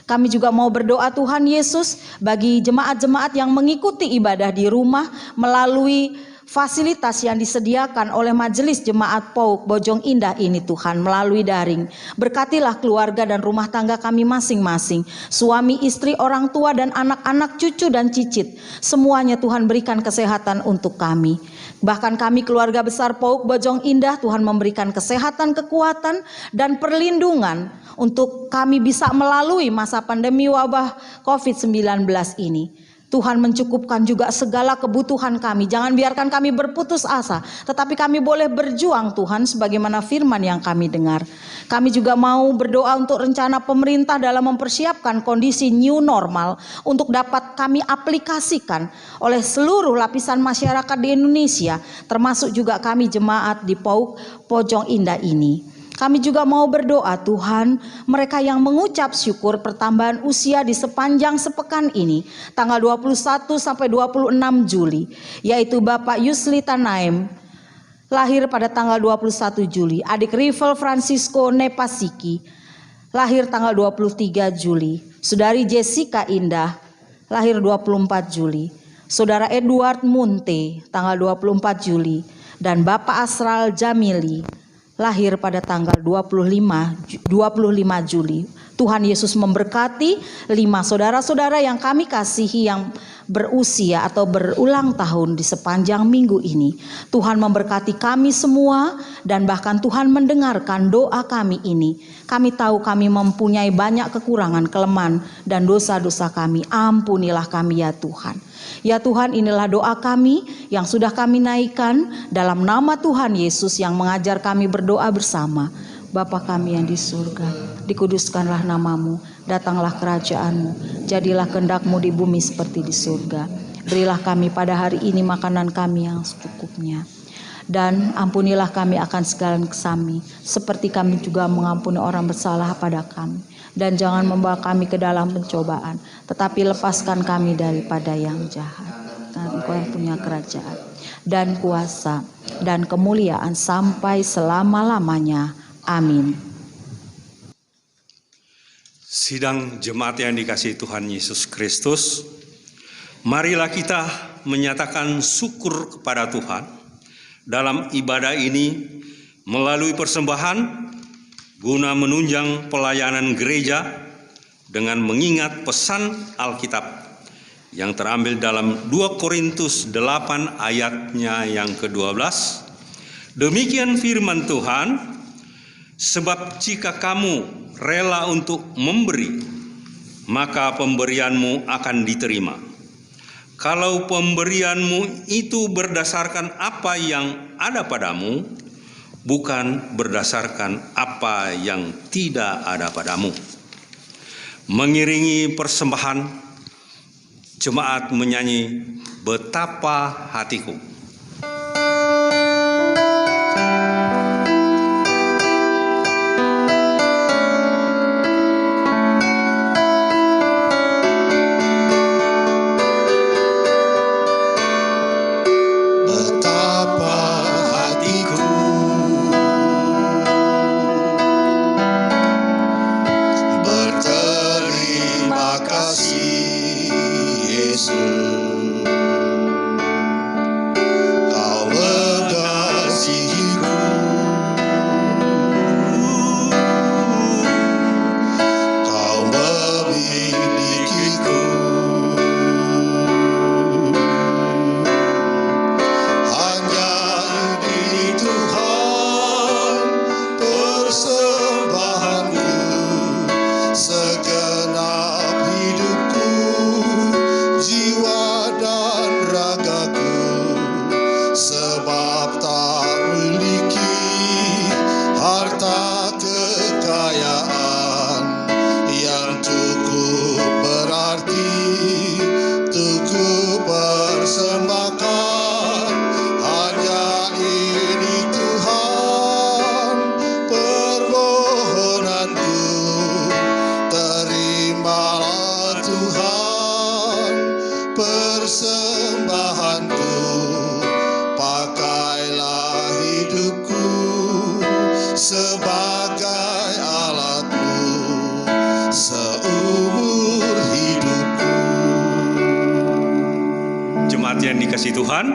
Kami juga mau berdoa Tuhan Yesus bagi jemaat-jemaat yang mengikuti ibadah di rumah melalui fasilitas yang disediakan oleh majelis jemaat PAUK Bojong Indah ini Tuhan melalui daring. Berkatilah keluarga dan rumah tangga kami masing-masing, suami, istri, orang tua dan anak-anak, cucu dan cicit. Semuanya Tuhan berikan kesehatan untuk kami. Bahkan kami keluarga besar PAUK Bojong Indah, Tuhan memberikan kesehatan, kekuatan dan perlindungan untuk kami bisa melalui masa pandemi wabah COVID-19 ini. Tuhan mencukupkan juga segala kebutuhan kami. Jangan biarkan kami berputus asa, tetapi kami boleh berjuang Tuhan sebagaimana firman yang kami dengar. Kami juga mau berdoa untuk rencana pemerintah dalam mempersiapkan kondisi new normal untuk dapat kami aplikasikan oleh seluruh lapisan masyarakat di Indonesia, termasuk juga kami jemaat di PAUK Bojong Indah ini. Kami juga mau berdoa Tuhan, mereka yang mengucap syukur pertambahan usia di sepanjang sepekan ini, tanggal 21 sampai 26 Juli, yaitu Bapak Yusli Tanaim, lahir pada tanggal 21 Juli, adik Rival Francisco Nepasiki, lahir tanggal 23 Juli. Saudari Jessica Indah, lahir 24 Juli. Saudara Edward Munte, tanggal 24 Juli. Dan Bapak Asral Jamili, lahir pada tanggal 25 Juli. Tuhan Yesus memberkati 5 saudara-saudara yang kami kasihi yang berusia atau berulang tahun di sepanjang minggu ini. Tuhan memberkati kami semua dan bahkan Tuhan mendengarkan doa kami ini. Kami tahu kami mempunyai banyak kekurangan, kelemahan dan dosa-dosa kami. Ampunilah kami ya Tuhan. Ya Tuhan, inilah doa kami yang sudah kami naikkan dalam nama Tuhan Yesus yang mengajar kami berdoa bersama. Bapa kami yang di surga, dikuduskanlah namamu, datanglah kerajaanmu, jadilah kehendak-mu di bumi seperti di surga. Berilah kami pada hari ini makanan kami yang secukupnya. Dan ampunilah kami akan segala kami, seperti kami juga mengampuni orang bersalah pada kami. Dan jangan membawa kami ke dalam pencobaan, tetapi lepaskan kami daripada yang jahat. Dan Engkau yang punya kerajaan dan kuasa dan kemuliaan sampai selama-lamanya. Amin. Sidang jemaat yang dikasihi Tuhan Yesus Kristus, marilah kita menyatakan syukur kepada Tuhan dalam ibadah ini melalui persembahan guna menunjang pelayanan gereja dengan mengingat pesan Alkitab yang terambil dalam 2 Korintus 8 ayatnya yang ke-12. Demikian firman Tuhan, sebab jika kamu rela untuk memberi, maka pemberianmu akan diterima. Kalau pemberianmu itu berdasarkan apa yang ada padamu, bukan berdasarkan apa yang tidak ada padamu. Mengiringi persembahan, jemaat menyanyi Betapa Hatiku. Tuhan,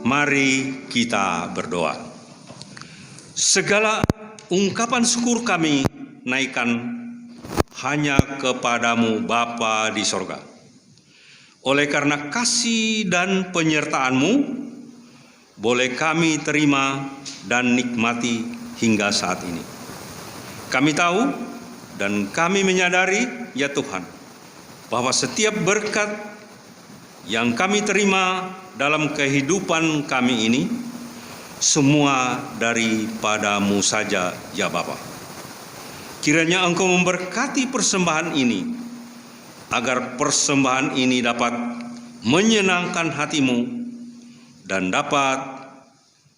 mari kita berdoa. Segala ungkapan syukur kami naikkan hanya kepadamu Bapa di sorga. Oleh karena kasih dan penyertaan-Mu, boleh kami terima dan nikmati hingga saat ini. Kami tahu dan kami menyadari, ya Tuhan, bahwa setiap berkat yang kami terima dalam kehidupan kami ini, semua daripada-Mu saja, ya Bapa. Kiranya Engkau memberkati persembahan ini, agar persembahan ini dapat menyenangkan hati-Mu, dan dapat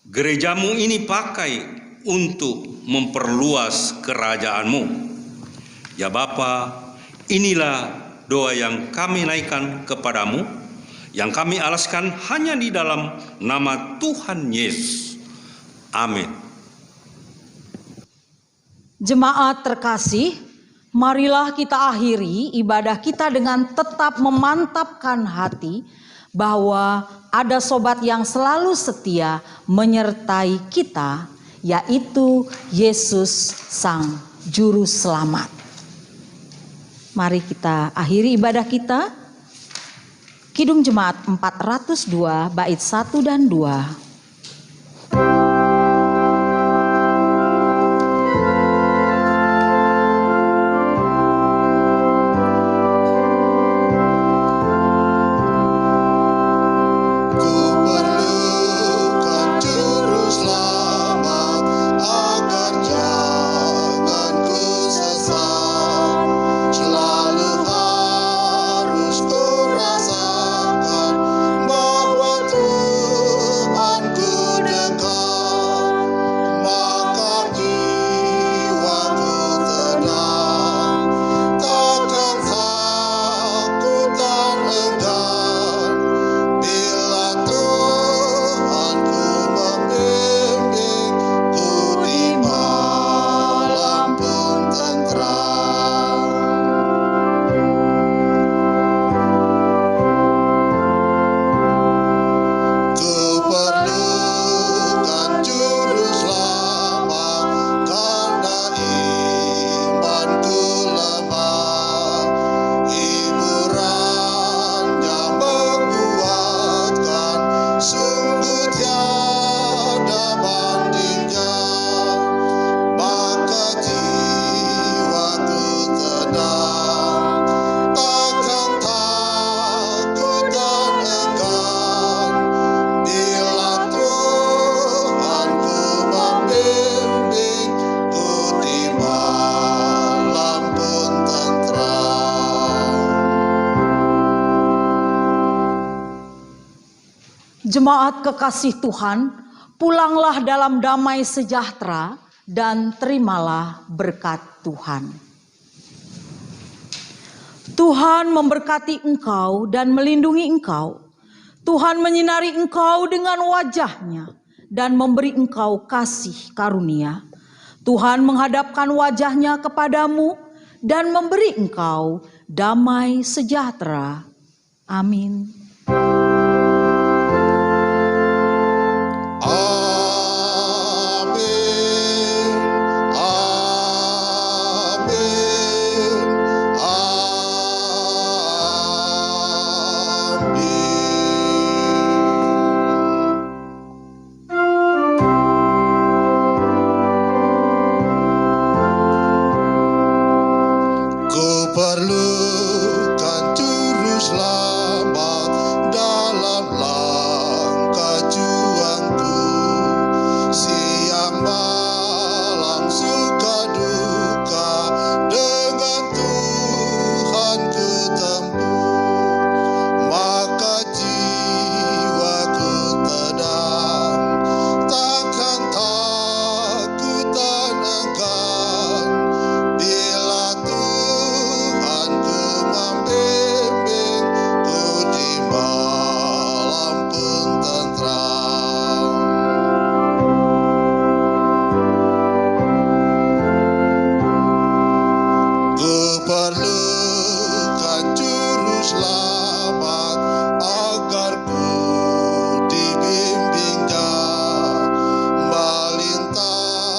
gereja-Mu ini pakai untuk memperluas kerajaan-Mu. Ya Bapa, inilah doa yang kami naikkan kepadamu, yang kami alaskan hanya di dalam nama Tuhan Yesus. Amin. Jemaat terkasih, marilah kita akhiri ibadah kita dengan tetap memantapkan hati bahwa ada sobat yang selalu setia menyertai kita, yaitu Yesus Sang Juru Selamat. Mari kita akhiri ibadah kita. Kidung Jemaat 402 bait 1 dan 2. Jemaat kekasih Tuhan, pulanglah dalam damai sejahtera dan terimalah berkat Tuhan. Tuhan memberkati engkau dan melindungi engkau. Tuhan menyinari engkau dengan wajah-Nya dan memberi engkau kasih karunia. Tuhan menghadapkan wajah-Nya kepadamu dan memberi engkau damai sejahtera. Amin. Perlukan juru selamat dalam langkah juangku, siang malam suka duka dengan Tuhan ku tempuh, maka jiwaku tenang, takkan takut dan enggan bila Tuhan ku membimbing ku di malam pun tentram. Ku perlukan juru selamat agar ku dibimbingnya melintasi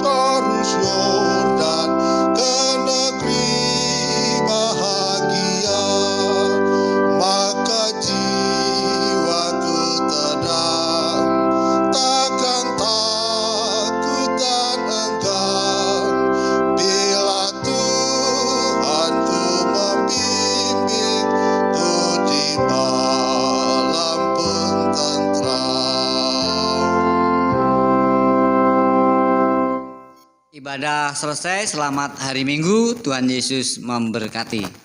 arus Yordan ke negeri bahagia, maka jiwaku tenang, takkan takut dan enggan bila Tuhan ku membimbing ku di malam pun tentram. Ibadah selesai, selamat hari Minggu, Tuhan Yesus memberkati.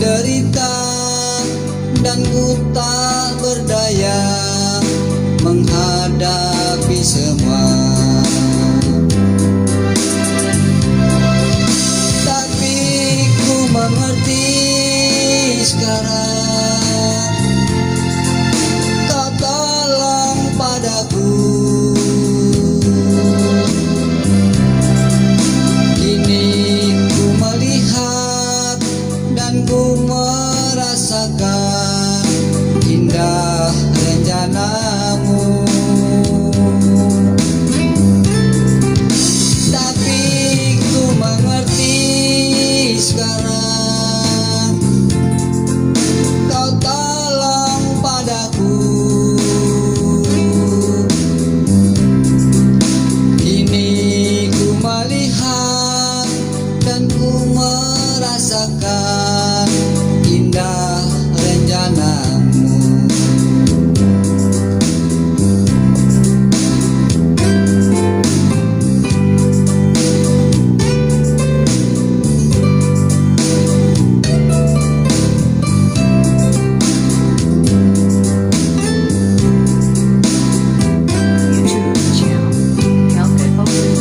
menderita dan ku tak berdaya menghadapi semua. Tapi ku mengerti sekarang, Kau tolong padaku. Kini ku melihat dan ku merasakan indah rencana-Mu. Tapi ku mengerti sekarang, Kau tolong padaku. Kini ku melihat dan ku merasakan indah rencana-Mu. YouTube channel. Help it focus.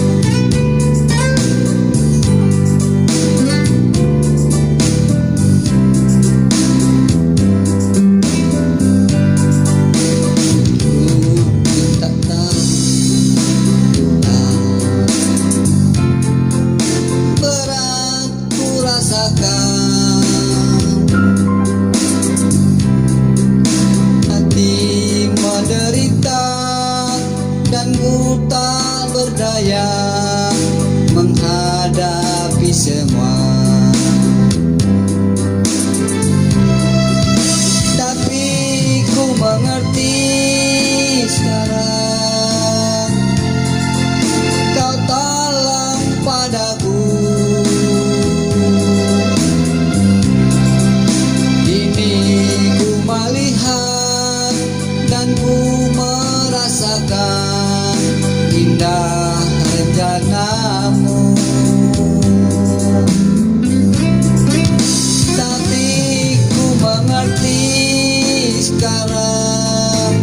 Ku tak tahu berat ku rasakan, hati menderita dan ku tak berdaya menghadapi semua. Tapi ku mengerti sekarang, Kau tolong padaku. Kini ku melihat dan ku merasakan indah rencana-Mu. Tapi ku mengerti sekarang,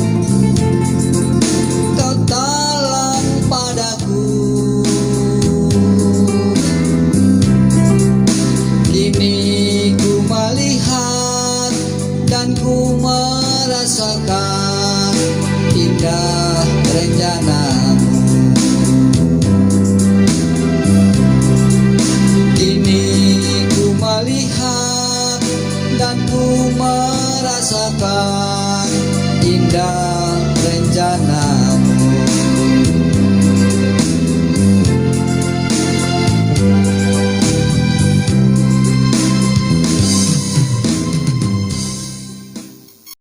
Kau tolong padaku. Kini ku melihat dan ku merasakan indah rencana-Mu. Kini ku melihat dan ku merasakan indah rencana-Mu.